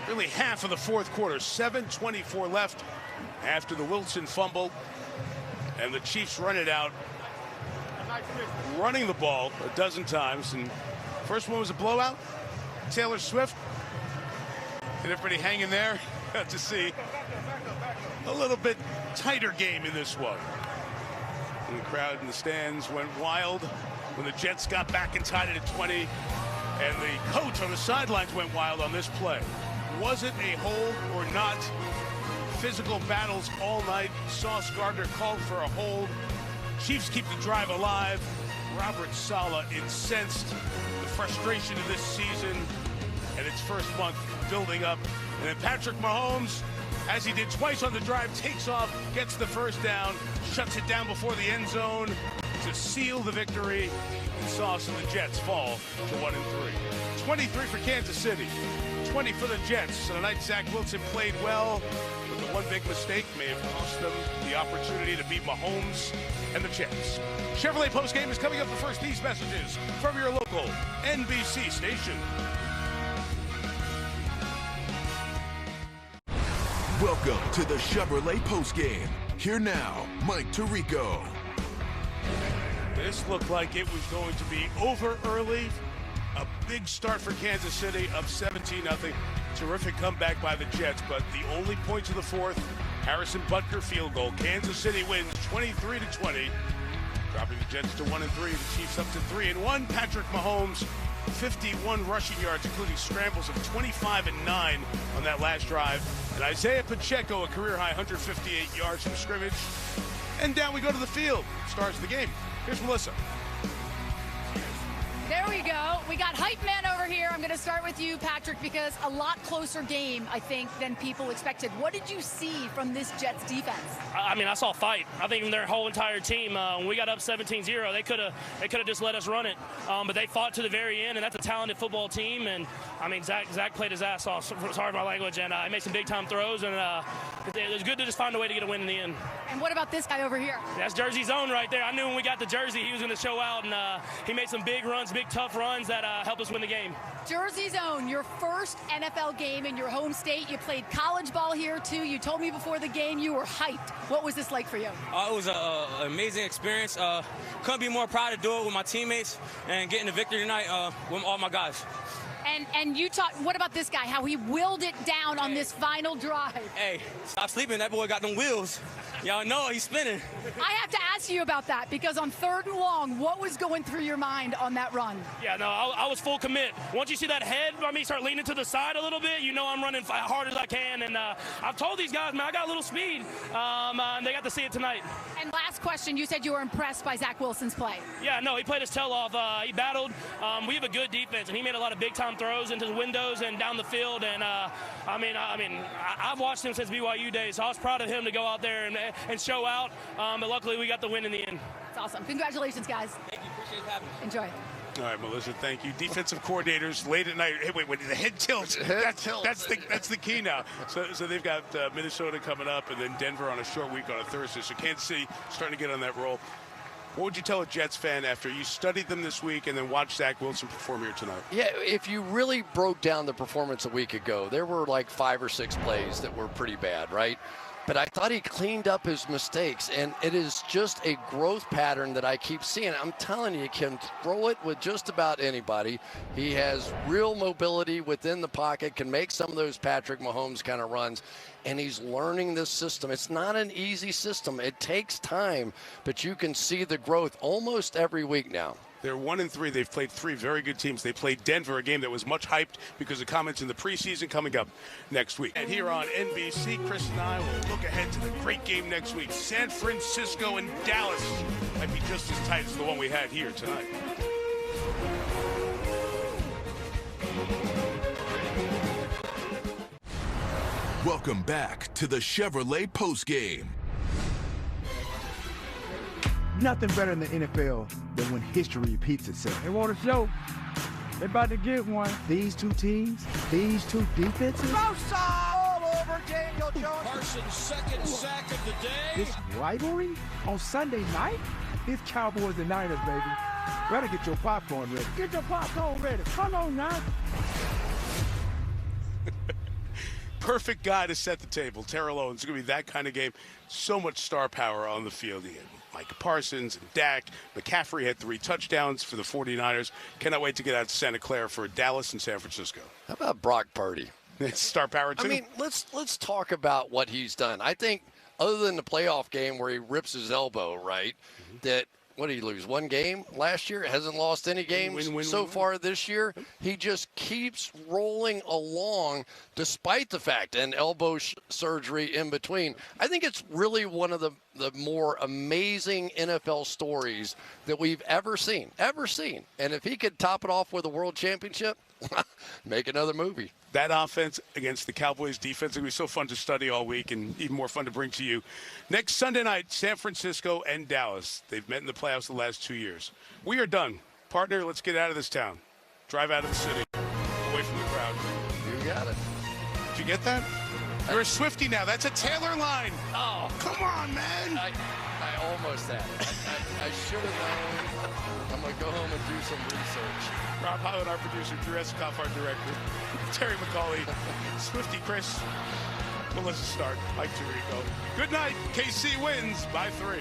really half of the fourth quarter. 7:24 left after the Wilson fumble. And the Chiefs run it out, running the ball a dozen times. And first one was a blowout. Taylor Swift. And everybody hanging there. Got to see a little bit tighter game in this one. And the crowd in the stands went wild when the Jets got back and tied it at 20. And the coach on the sidelines went wild on this play. Was it a hold or not? Physical battles all night. Sauce Gardner called for a hold. Chiefs keep the drive alive. Robert Saleh incensed. The frustration of this season and its first month building up. And then Patrick Mahomes, as he did twice on the drive, takes off, gets the first down, shuts it down before the end zone to seal the victory. And Sauce and the Jets fall to 1-3. 23 for Kansas City, 20 for the Jets. So tonight Zach Wilson played well, but the one big mistake may have cost them the opportunity to beat Mahomes and the Jets. Chevrolet Postgame is coming up, but first these messages from your local NBC station. Welcome to the Chevrolet Postgame. Here now, Mike Tirico. This looked like it was going to be over early. A big start for Kansas City, up 17-0. Terrific comeback by the Jets, but the only point of the fourth, Harrison Butker field goal. Kansas City wins 23-20, dropping the Jets to 1-3. The Chiefs up to 3-1. Patrick Mahomes, 51 rushing yards, including scrambles of 25 and 9 on that last drive. And Isaiah Pacheco, a career-high 158 yards from scrimmage. And down we go to the field. Starts the game. Here's Melissa. There we go. We got hype man over here. I'm going to start with you, Patrick, because a lot closer game, I think, than people expected. What did you see from this Jets defense? I mean, I saw fight. I think their whole entire team, when we got up 17-0, they could have just let us run it. But they fought to the very end, and that's a talented football team. And, I mean, Zach played his ass off, sorry for my language, and he made some big-time throws. And it was good to just find a way to get a win in the end. And what about this guy over here? That's Jersey Zone right there. I knew when we got the jersey he was going to show out, and he made some big runs, big tough runs that helped us win the game. Jersey Zone, your first NFL game in your home state. You played college ball here too. You told me before the game you were hyped. What was this like for you? It was an amazing experience. Couldn't be more proud to do it with my teammates and getting the victory tonight with all my guys. And you talk. What about this guy? How he willed it down on this final drive? Hey, stop sleeping. That boy got them wheels. Y'all know he's spinning. I have to ask you about that because on 3rd and long, what was going through your mind on that run? Yeah, no, I was full commit. Once you see that head by me start leaning to the side a little bit, you know I'm running as hard as I can. And I've told these guys, man, I got a little speed. And they got to see it tonight. And last question, you said you were impressed by Zach Wilson's play. Yeah, no, he played his tail off. He battled. We have a good defense, and he made a lot of big-time throws into the windows and down the field. And, I've watched him since BYU days, so I was proud of him to go out there and show out. But luckily, we got the win in the end. It's awesome. Congratulations, guys. Thank you. Appreciate having me. Enjoy. All right, Melissa, thank you. Defensive coordinators late at night. Hey, wait, the head tilts. That's the key now. So they've got Minnesota coming up, and then Denver on a short week on a Thursday. So Kansas City starting to get on that roll. What would you tell a Jets fan after you studied them this week and then watched Zach Wilson perform here tonight? Yeah, if you really broke down the performance a week ago, there were like 5 or 6 plays that were pretty bad, right? But I thought he cleaned up his mistakes, and it is just a growth pattern that I keep seeing. I'm telling you, he can throw it with just about anybody. He has real mobility within the pocket, can make some of those Patrick Mahomes kind of runs, and he's learning this system. It's not an easy system. It takes time, but you can see the growth almost every week now. They're 1-3. They've played 3 very good teams. They played Denver, a game that was much hyped because of comments in the preseason coming up next week. And here on NBC, Chris and I will look ahead to the great game next week. San Francisco and Dallas might be just as tight as the one we had here tonight. Welcome back to the Chevrolet Postgame. Nothing better in the NFL than when history repeats itself. They want a show. They about to get one. These two teams, these two defenses. All over Daniel Jones. Carson's second sack of the day. This rivalry on Sunday night? It's Cowboys and Niners, baby. Better get your popcorn ready. Get your popcorn ready. Come on now. perfect guy to set the table. Terrell Owens. It's going to be that kind of game. So much star power on the field. He had Micah Parsons and Dak. McCaffrey had 3 touchdowns for the 49ers. Cannot wait to get out to Santa Clara for Dallas and San Francisco. How about Brock Purdy? It's star power, too. I mean, let's talk about what he's done. I think other than the playoff game where he rips his elbow, right, that – what did he lose? 1 game last year? Hasn't lost any games so far this year. He just keeps rolling along despite the fact, and elbow surgery in between. I think it's really one of the more amazing NFL stories that we've ever seen. And if he could top it off with a world championship, make another movie. That offense against the Cowboys defense is going to be so fun to study all week and even more fun to bring to you. Next Sunday night, San Francisco and Dallas. They've met in the playoffs the last 2 years. We are done. Partner, let's get out of this town. Drive out of the city, away from the crowd. You got it. Did you get that? You're a Swiftie now. That's a Taylor line. Oh. Come on, man. I almost had it. I should have known. I'm going to go home and do some research. Rob Holland, our producer, Drew Escoff, our director, Terry McCauley, Swiftie Chris, Melissa Stark, Mike Tirico. Good night. KC wins by 3.